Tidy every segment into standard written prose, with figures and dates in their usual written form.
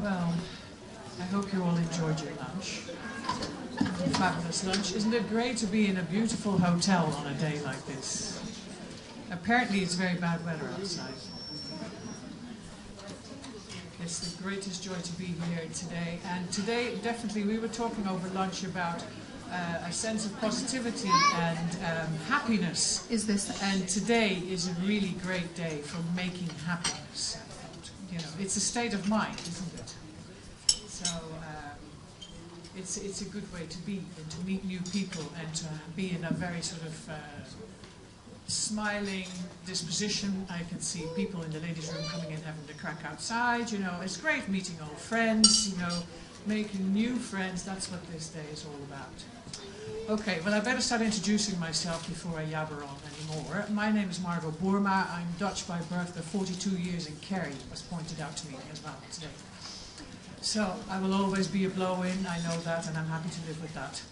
Well, I hope you all enjoyed your lunch. Fabulous lunch. Isn't it great to be in a beautiful hotel on a day like this? Apparently it's very bad weather outside. It's the greatest joy to be here today. And today, definitely, we were talking over lunch about a sense of positivity and happiness. Is this? And today is a really great day for making happiness. You know, it's a state of mind, isn't it? So it's a good way to be and to meet new people and to be in a very sort of smiling disposition. I can see people in the ladies' room coming in having the crack outside. You know, it's great meeting old friends. You know, making new friends. That's what this day is all about. Okay, well, I better start introducing myself before I yabber on anymore. My name is Margot Boerma. I'm Dutch by birth, but 42 years in Kerry, was pointed out to me as well today. So I will always be a blow-in, I know that, and I'm happy to live with that.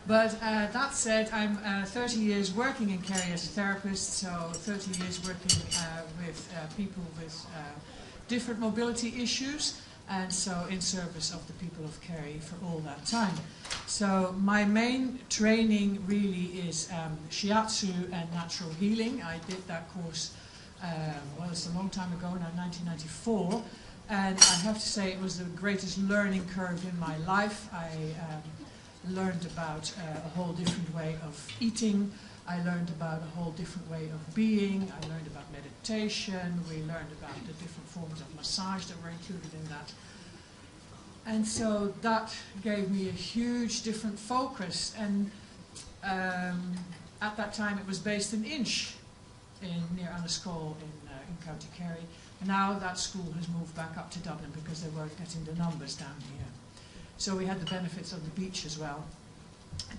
But that said, I'm 30 years working in Kerry as a therapist, so 30 years working with people with different mobility issues, and so in service of the people of Kerry for all that time. So my main training really is shiatsu and natural healing. I did that course, well, it's a long time ago now, 1994, and I have to say it was the greatest learning curve in my life. I learned about a whole different way of eating. I learned about a whole different way of being. I learned about meditation. We learned about the different forms of massage that were included in that. And so that gave me a huge different focus. And at that time it was based in Inch, near Annaskol in County Kerry. Now that school has moved back up to Dublin because they weren't getting the numbers down here. So we had the benefits of the beach as well.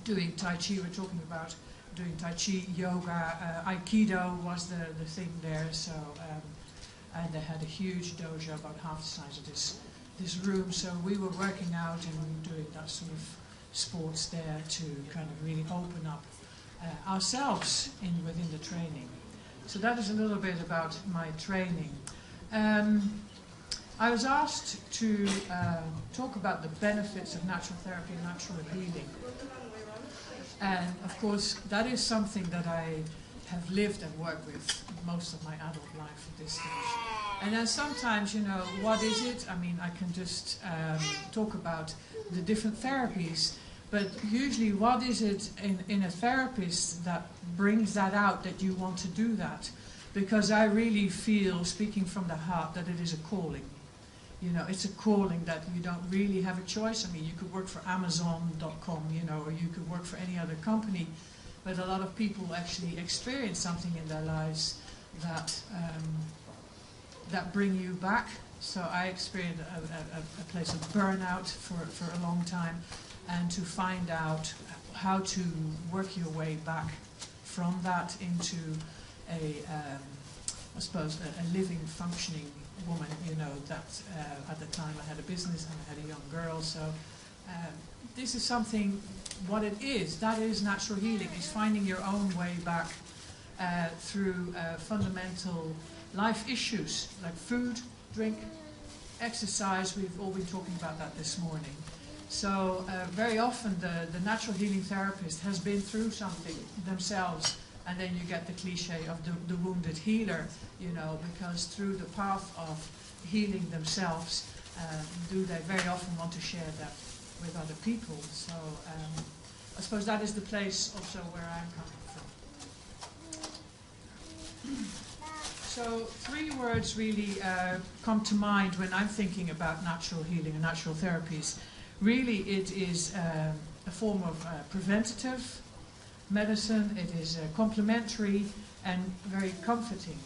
Doing Tai Chi, we're talking about doing Tai Chi, yoga, Aikido was the thing there. So, and they had a huge dojo about half the size of this room. So we were working out and doing that sort of sports there to kind of really open up ourselves within the training. So that is a little bit about my training. I was asked to talk about the benefits of natural therapy and natural healing. And of course, that is something that I have lived and worked with most of my adult life at this stage. And then sometimes, you know, what is it? I mean, I can just talk about the different therapies, but usually what is it in a therapist that brings that out, that you want to do that? Because I really feel, speaking from the heart, that it is a calling. You know, it's a calling that you don't really have a choice. I mean, you could work for Amazon.com, you know, or you could work for any other company, but a lot of people actually experience something in their lives that that bring you back. So I experienced a place of burnout for a long time, and to find out how to work your way back from that into I suppose, a living, functioning woman, you know, that at the time I had a business and I had a young girl, so this is something, what it is, that is natural healing, is finding your own way back through fundamental life issues like food, drink, exercise. We've all been talking about that this morning. So very often the natural healing therapist has been through something themselves. And then you get the cliche of the wounded healer, you know, because through the path of healing themselves, do they very often want to share that with other people. So I suppose that is the place also where I'm coming from. So 3 words really come to mind when I'm thinking about natural healing and natural therapies. Really it is a form of preventative medicine, it is complementary and very comforting.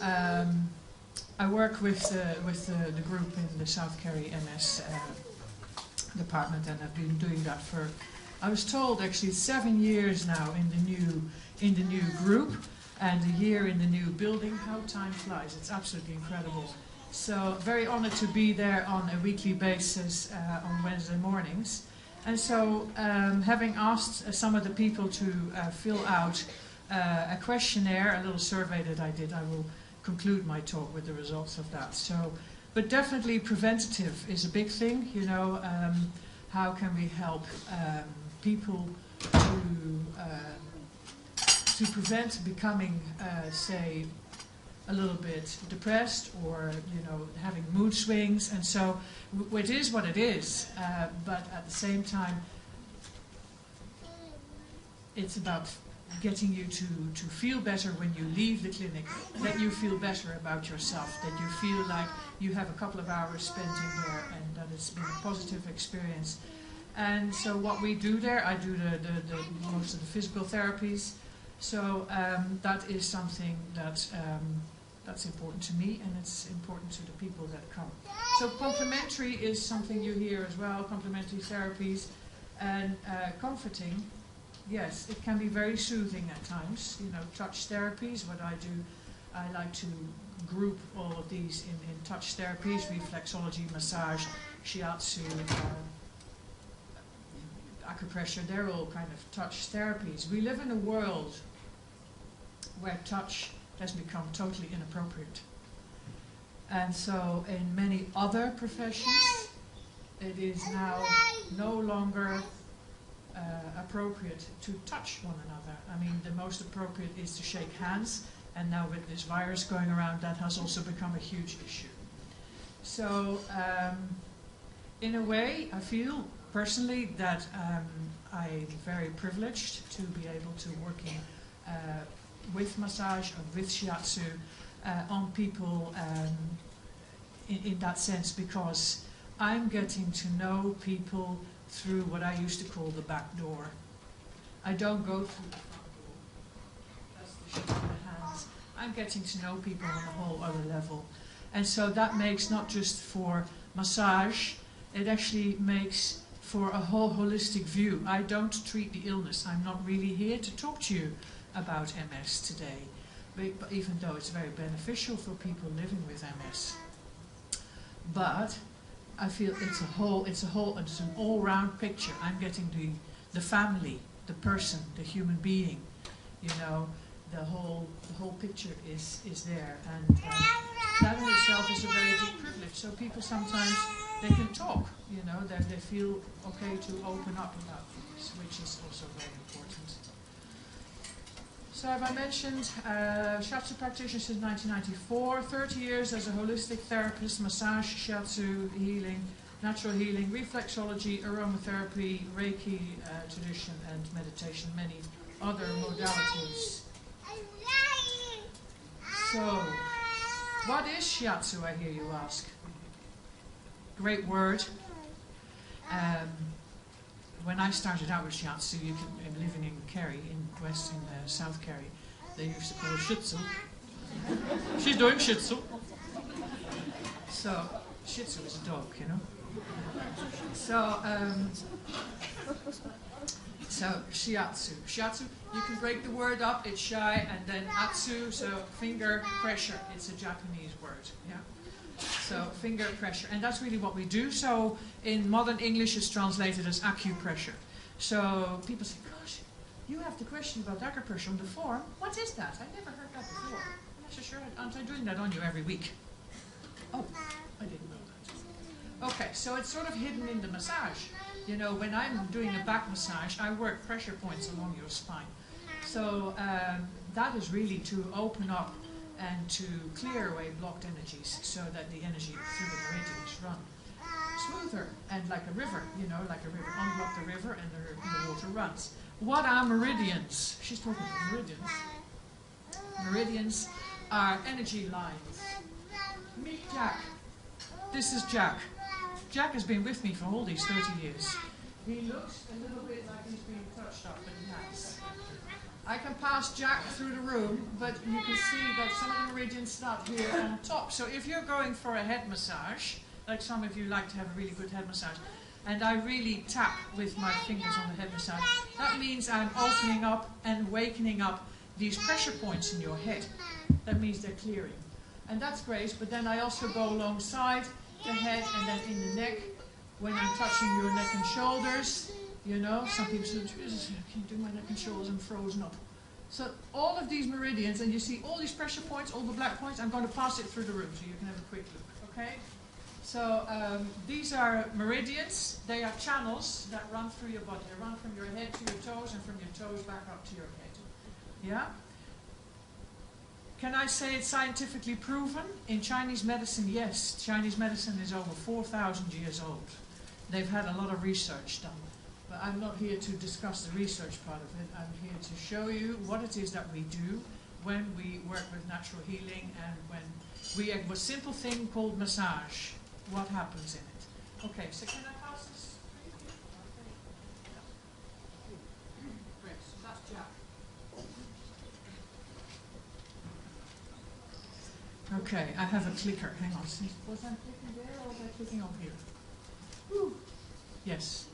I work with the group in the South Kerry MS department, and I've been doing that for, I was told actually 7 years now in the new group, and a year in the new building. How time flies, it's absolutely incredible. So very honored to be there on a weekly basis on Wednesday mornings. And so, having asked some of the people to fill out a questionnaire, a little survey that I did, I will conclude my talk with the results of that. So, But definitely preventative is a big thing, you know. How can we help people to prevent becoming, say, a little bit depressed, or you know, having mood swings? And so it is what it is, but at the same time, it's about getting you to feel better when you leave the clinic, that you feel better about yourself, that you feel like you have a couple of hours spent in there and that it's been a positive experience. And so what we do there, I do the most of the physical therapies. So that is something that's important to me, and it's important to the people that come. So complementary is something you hear as well, complementary therapies, and comforting. Yes, it can be very soothing at times. You know, touch therapies, what I do, I like to group all of these in touch therapies: reflexology, massage, shiatsu, acupressure. They're all kind of touch therapies. We live in a world where touch has become totally inappropriate. And so in many other professions, it is now no longer appropriate to touch one another. I mean, the most appropriate is to shake hands, and now with this virus going around, that has also become a huge issue. So in a way, I feel personally that I'm very privileged to be able to work with massage and with shiatsu on people in that sense, because I'm getting to know people through what I used to call the back door. I don't go through the front door. That's the shaking the hands. I'm getting to know people on a whole other level. And so that makes not just for massage, it actually makes for a whole holistic view. I don't treat the illness. I'm not really here to talk to you about MS today, but even though it's very beneficial for people living with MS. But I feel it's an all-round picture. I'm getting the family, the person, the human being. You know, the whole picture is there, and that in itself is a very big privilege. So people sometimes they can talk. You know, that they feel okay to open up about things, which is also very important. So have I mentioned shiatsu practitioner since 1994, 30 years as a holistic therapist, massage, shiatsu, healing, natural healing, reflexology, aromatherapy, Reiki tradition, and meditation, many other modalities. So, what is shiatsu, I hear you ask? Great word. When I started out with shiatsu, living in Kerry, in South Kerry, they used to call it shih tzu. She's doing shih tzu. So, shih tzu is a dog, you know. So shiatsu. Shiatsu, you can break the word up, it's shai, and then atsu, so finger pressure. It's a Japanese word, yeah. So finger pressure, and that's really what we do. So in modern English it's translated as acupressure. So people say, gosh, you have the question about acupressure on the form. What is that? I never heard that before. I'm not so sure. Aren't I doing that on you every week? Oh, I didn't know that. Okay, so it's sort of hidden in the massage. You know, when I'm doing a back massage, I work pressure points along your spine. So that is really to open up and to clear away blocked energies so that the energy through the meridians run smoother and like a river, you know, like a river. Unblock the river and the water runs. What are meridians? She's talking about meridians. Meridians are energy lines. Meet Jack. This is Jack. Jack has been with me for all these 30 years. He looks a little bit like he's being touched up, but he has. I can pass Jack through the room, but you can see that some of the meridians start here on top. So if you're going for a head massage, like some of you like to have a really good head massage, and I really tap with my fingers on the head massage, that means I'm opening up and wakening up these pressure points in your head. That means they're clearing. And that's great, but then I also go alongside the head and then in the neck, when I'm touching your neck and shoulders. You know, some people say, Jesus, I can't do my neck and shoulders, I'm frozen up. So all of these meridians, and you see all these pressure points, all the black points, I'm going to pass it through the room so you can have a quick look, okay? So these are meridians. They are channels that run through your body. They run from your head to your toes and from your toes back up to your head. Yeah? Can I say it's scientifically proven? In Chinese medicine, yes. Chinese medicine is over 4,000 years old. They've had a lot of research done. But I'm not here to discuss the research part of it. I'm here to show you what it is that we do when we work with natural healing and when we have a simple thing called massage. What happens in it? Okay, so can I pass this? Great, so that's Jack. Okay, I have a clicker. Hang on. Was I clicking there or was I clicking over here? Whew. Yes.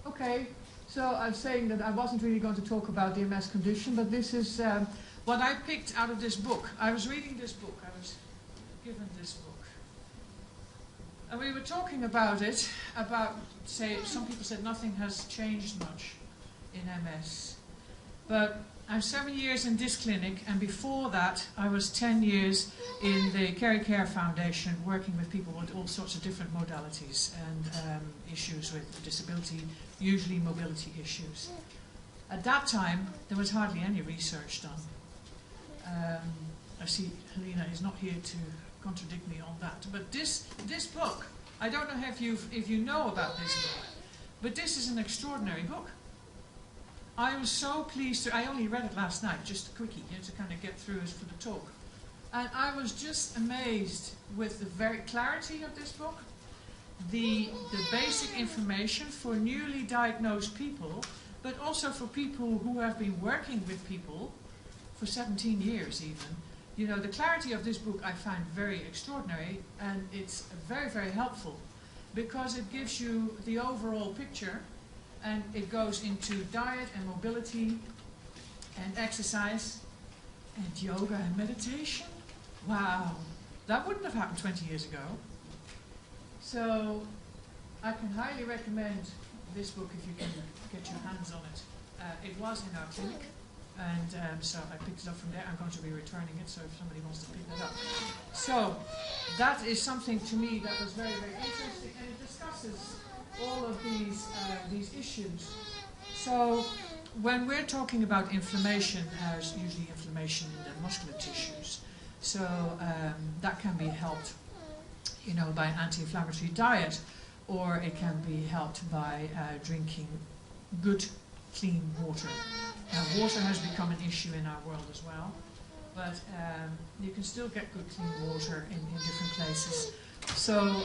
Okay, so I'm saying that I wasn't really going to talk about the MS condition, but this is what I picked out of this book. I was reading this book. I was given this book. And we were talking about it, say, some people said nothing has changed much in MS. But I'm 7 years in this clinic, and before that, I was 10 years in the Kerry Care Foundation, working with people with all sorts of different modalities and issues with disability, usually mobility issues. At that time, there was hardly any research done. I see Helena is not here to contradict me on that. But this book, I don't know if you know about this book, but this is an extraordinary book. I was so pleased I only read it last night, just a quickie, to kind of get through it for the talk. And I was just amazed with the very clarity of this book, the basic information for newly diagnosed people, but also for people who have been working with people for 17 years even. You know, the clarity of this book I find very extraordinary, and it's very, very helpful because it gives you the overall picture, and it goes into diet and mobility and exercise and yoga and meditation. Wow, that wouldn't have happened 20 years ago. So I can highly recommend this book if you can get your hands on it. It was in our clinic. And so I picked it up from there. I'm going to be returning it, so if somebody wants to pick that up. So that is something to me that was very, very interesting, and it discusses all of these issues. So when we're talking about inflammation, there's usually inflammation in the muscular tissues. So that can be helped, you know, by an anti-inflammatory diet, or it can be helped by drinking good, clean water. Water has become an issue in our world as well, but you can still get good clean water in different places. So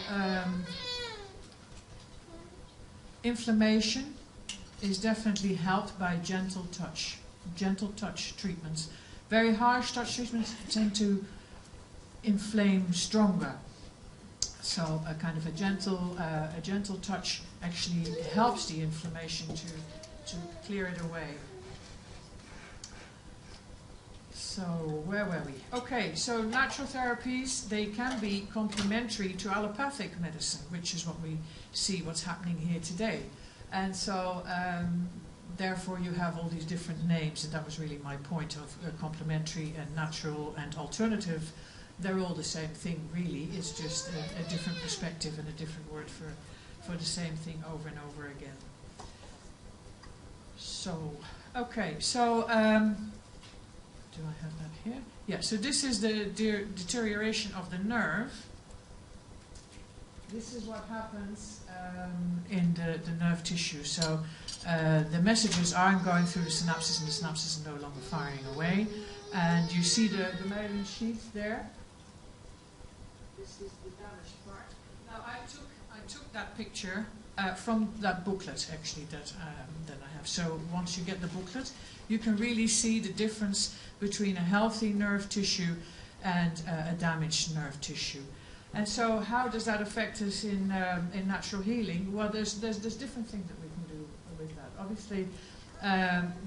inflammation is definitely helped by gentle touch treatments. Very harsh touch treatments tend to inflame stronger. So a kind of a gentle touch actually helps the inflammation to clear it away. So where were we? Okay, so natural therapies, they can be complementary to allopathic medicine, which is what we see what's happening here today. And so therefore you have all these different names, and that was really my point of complementary and natural and alternative. They're all the same thing really, it's just a different perspective and a different word for the same thing over and over again. So, okay, so do I have that here? Yeah, so this is the deterioration of the nerve. This is what happens in the nerve tissue. So the messages aren't going through the synapses, and the synapses are no longer firing away. And you see the myelin sheath there. This is the damaged part. Now I took that picture from that booklet actually that I have. So once you get the booklet, you can really see the difference between a healthy nerve tissue and a damaged nerve tissue. And so how does that affect us in natural healing? Well, there's different things that we can do with that. Obviously,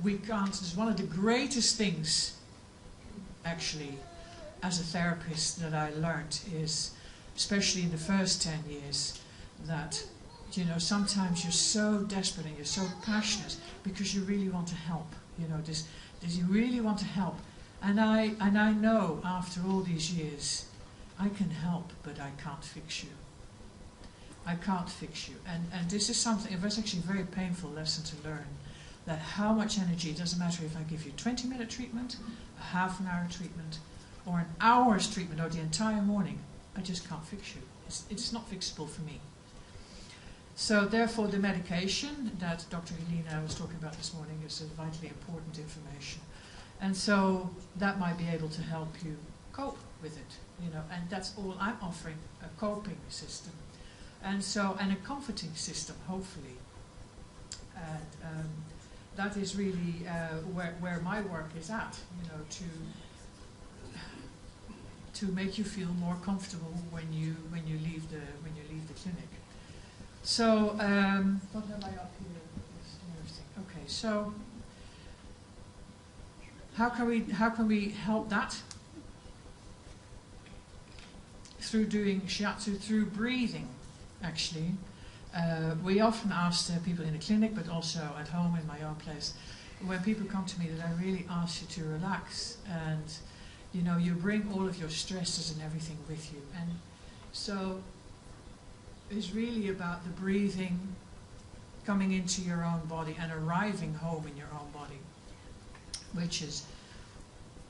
we can't, it's one of the greatest things, actually, as a therapist that I learned is, especially in the first 10 years, that, you know, sometimes you're so desperate and you're so passionate because you really want to help. You know, you really want to help. And I know after all these years, I can help, but I can't fix you. I can't fix you. And this is something, it was actually a very painful lesson to learn, that how much energy, it doesn't matter if I give you 20-minute treatment, a half an hour treatment, or an hour's treatment, or the entire morning, I just can't fix you. It's not fixable for me. So therefore the medication that Dr. Helena was talking about this morning is a vitally important information. And so that might be able to help you cope with it, you know, and that's all I'm offering, a coping system. And so, and a comforting system, hopefully. And that is really where my work is at, you know, to make you feel more comfortable when you leave the clinic. So what have I up here? Okay, so how can we help that? Through doing shiatsu, through breathing, actually. We often ask people in the clinic, but also at home in my own place, when people come to me, that I really ask you to relax, and you know, you bring all of your stresses and everything with you. And so it's really about the breathing, coming into your own body and arriving home in your own body, which is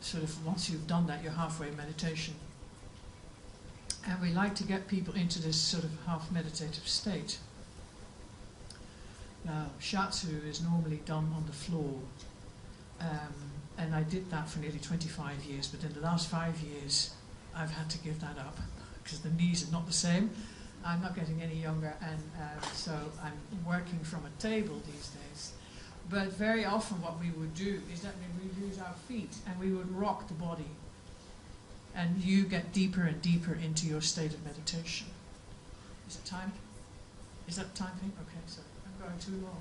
sort of, once you've done that, you're halfway meditation. And we like to get people into this sort of half meditative state. Now, shiatsu is normally done on the floor, and I did that for nearly 25 years, but in the last 5 years I've had to give that up because the knees are not the same. I'm not getting any younger, and so I'm working from a table these days. But very often what we would do is that we would use our feet and we would rock the body, and you get deeper and deeper into your state of meditation. Is it time? Is that time thing? Okay, sorry, I'm going too long.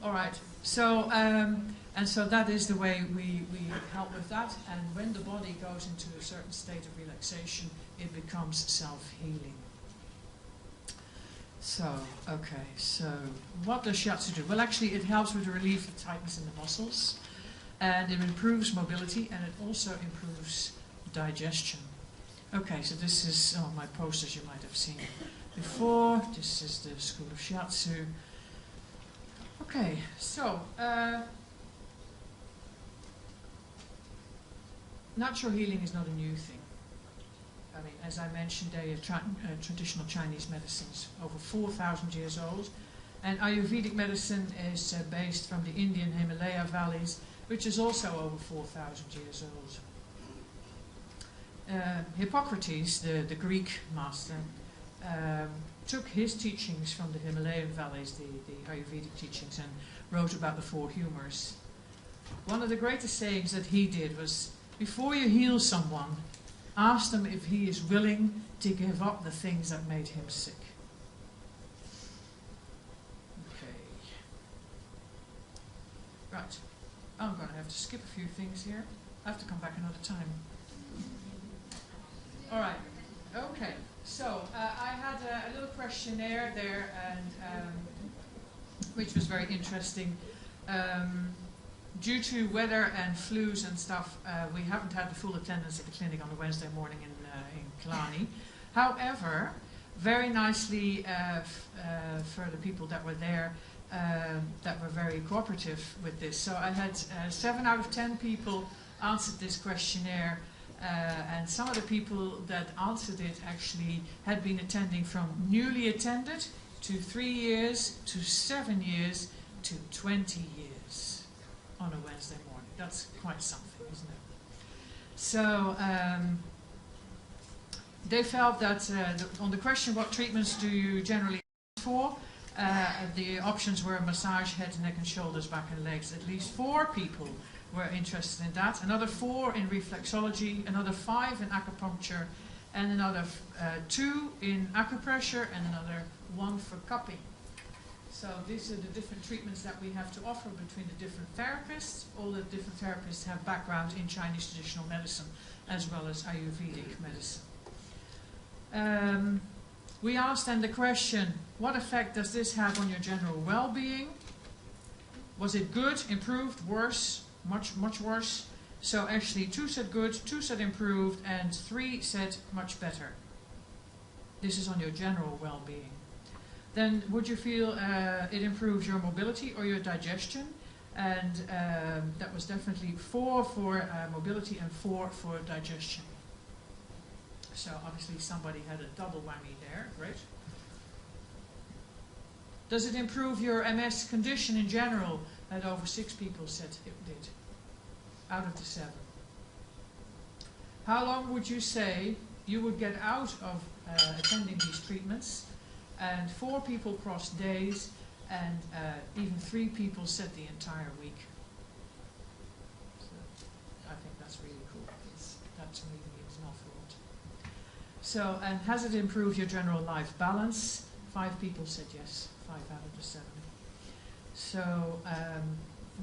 All right, so and so that is the way we help with that. And when the body goes into a certain state of relaxation, it becomes self-healing. So, okay, so what does shiatsu do? Well, actually, it helps with the relief of tightness in the muscles, and it improves mobility, and it also improves digestion. Okay, so this is some of my posters you might have seen before. This is the School of Shiatsu. Okay, so natural healing is not a new thing. I mean, as I mentioned, they are traditional Chinese medicines, over 4,000 years old. And Ayurvedic medicine is based from the Indian Himalaya valleys, which is also over 4,000 years old. Hippocrates, the Greek master, took his teachings from the Himalayan valleys, the Ayurvedic teachings, and wrote about the four humors. One of the greatest sayings that he did was, before you heal someone, ask them if he is willing to give up the things that made him sick. Okay. Right. I'm going to have to skip a few things here. I have to come back another time. All right. Okay. So I had a little questionnaire there, and which was very interesting. Due to weather and flus and stuff, we haven't had the full attendance at the clinic on a Wednesday morning in Killarney. However, very nicely for the people that were there, that were very cooperative with this. So I had 7 out of 10 people answered this questionnaire, and some of the people that answered it actually had been attending from newly attended to 3 years to 7 years to 20 years. On a Wednesday morning. That's quite something, isn't it? So they felt that on the question, what treatments do you generally ask for? The options were massage, head, neck and shoulders, back and legs. At least 4 people were interested in that. Another 4 in reflexology, another 5 in acupuncture, and another 2 in acupressure, and another 1 for cupping. So these are the different treatments that we have to offer between the different therapists. All the different therapists have background in Chinese traditional medicine as well as Ayurvedic medicine. We asked then the question, what effect does this have on your general well-being? Was it good, improved, worse, much worse? So actually 2 said good, 2 said improved, and 3 said much better. This is on your general well-being. Then would you feel it improves your mobility or your digestion? And that was definitely 4 for mobility and 4 for digestion. So obviously somebody had a double whammy there. Great. Does it improve your MS condition in general? And over 6 people said it did, out of the 7. How long would you say you would get out of attending these treatments? And 4 people crossed days, and even 3 people said the entire week. So I think that's really cool, because that to me means an awful lot. So, and has it improved your general life balance? 5 people said yes, 5 out of the 7. So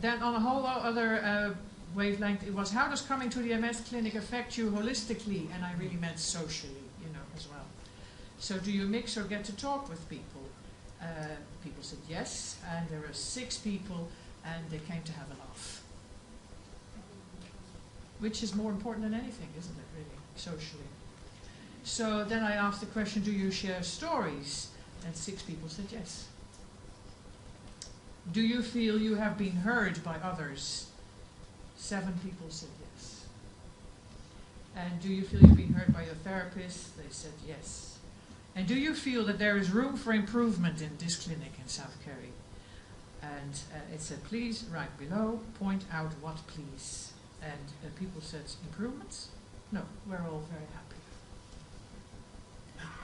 then on a whole other wavelength, it was, how does coming to the MS clinic affect you holistically? And I really meant socially, as well. So do you mix or get to talk with people? People said yes, and there were 6 people, and they came to have a laugh. Which is more important than anything, isn't it, really, socially? So then I asked the question, do you share stories? And 6 people said yes. Do you feel you have been heard by others? 7 people said yes. And do you feel you've been heard by your therapist? They said yes. And do you feel that there is room for improvement in this clinic in South Kerry? And it said, please, right below, point out what please. And people said, improvements? No, we're all very happy.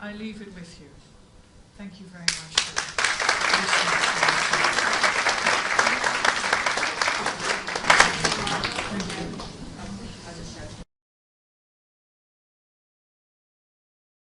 I leave it with you. Thank you very much for listening.